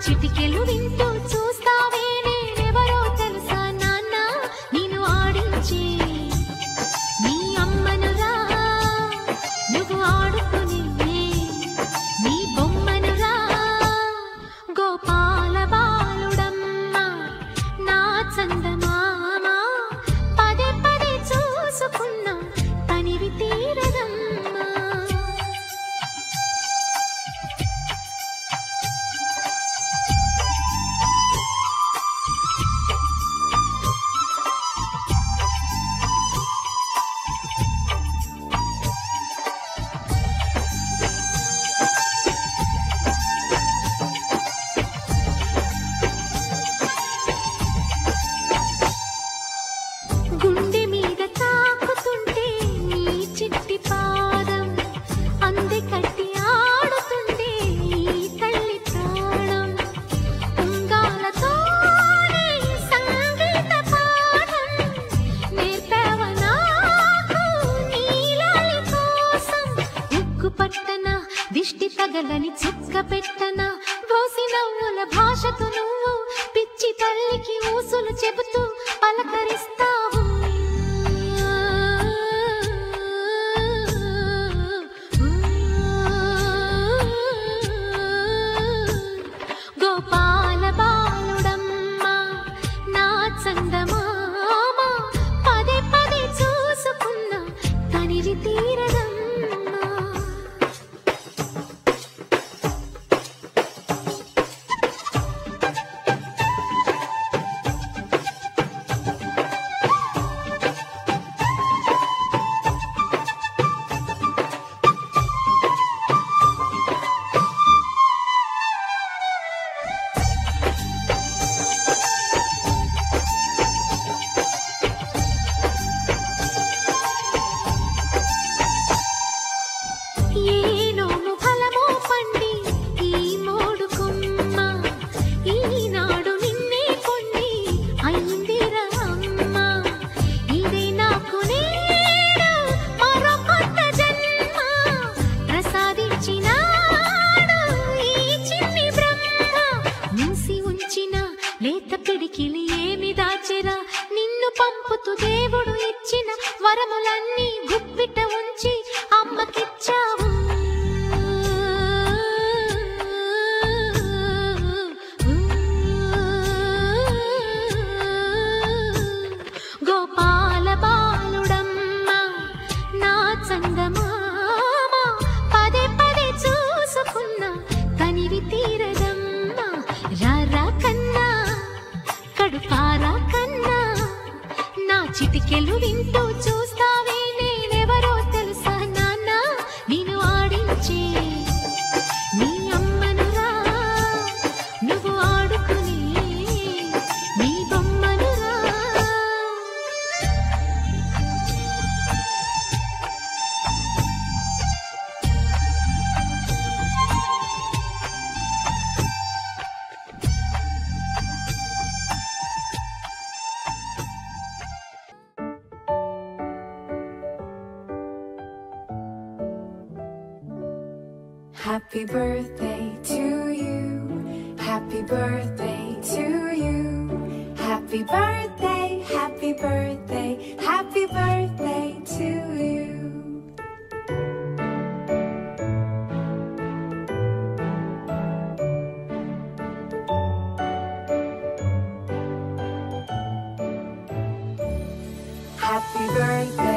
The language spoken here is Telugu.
చిటికెలు వింటూ చూస్తావే నేనెవరో తెలుసా నాన్న నిన్ను ఆడించే నీ అమ్మనురా నువ్వు ఆడుకునే నీ బొమ్మనురా గోపాల బాలుడమ్మ నా చందమామ పదే పదే చూసుకున్నా తనివి తీరదమ్మా గుండె మీద తాకుతుంటే నీ చిట్టి పాదం అంది కట్టి ఆడుతుండే ఈ తల్లి ప్రాణం ఉంగాలతోనే సంగీత పాఠం నేర్పావ నాకు నీలాలి కోసం ఉక్కు పట్టన దిష్టి తగలని చుక్క పెట్టన బోసి నవ్వుల భాషతో నువ్వు పిచ్చి తల్లికి ఊసులు చెబుతూ పలకరిస్తావు గోపాల బాలుడమ్మ నా చందమామ పదే పదే చూసుకున్నా తనివి తీరదమ్మా ఏనోము ఫలమో పండి ఈ మోడు కొమ్మ ఈనాడు నిన్నే కొన్ని అయిందిరా అమ్మ ఇదే నాకు నేడు మరో కొత్త జన్మ ప్రసాదించినాడు ఈ చిన్ని బ్రహ్మ మూసి ఉంచిన లేత పిడికిలి ఏమి దాచెరా నిన్ను పంపుతూ దేవుడు ఇచ్చిన వరములన్నీ గుప్పిట ఉంచి అమ్మకిచ్చావు గోపాల బాలుడమ్మ నా చందమామ పదే పదే చూసుకున్నా తనివి తీరదమ్మా రారా కన్నా కడుపారా కన్నా నా చిటికెలు వింటూ చూస్తావే నేనెవరో తెలుసా నాన్న నిన్ను ఆడించే నీ అమ్మనురా నువ్వు ఆడుకునే నీ బొమ్మనురా Happy birthday to you. Happy birthday to you. Happy birthday, happy birthday, happy birthday to you. Happy birthday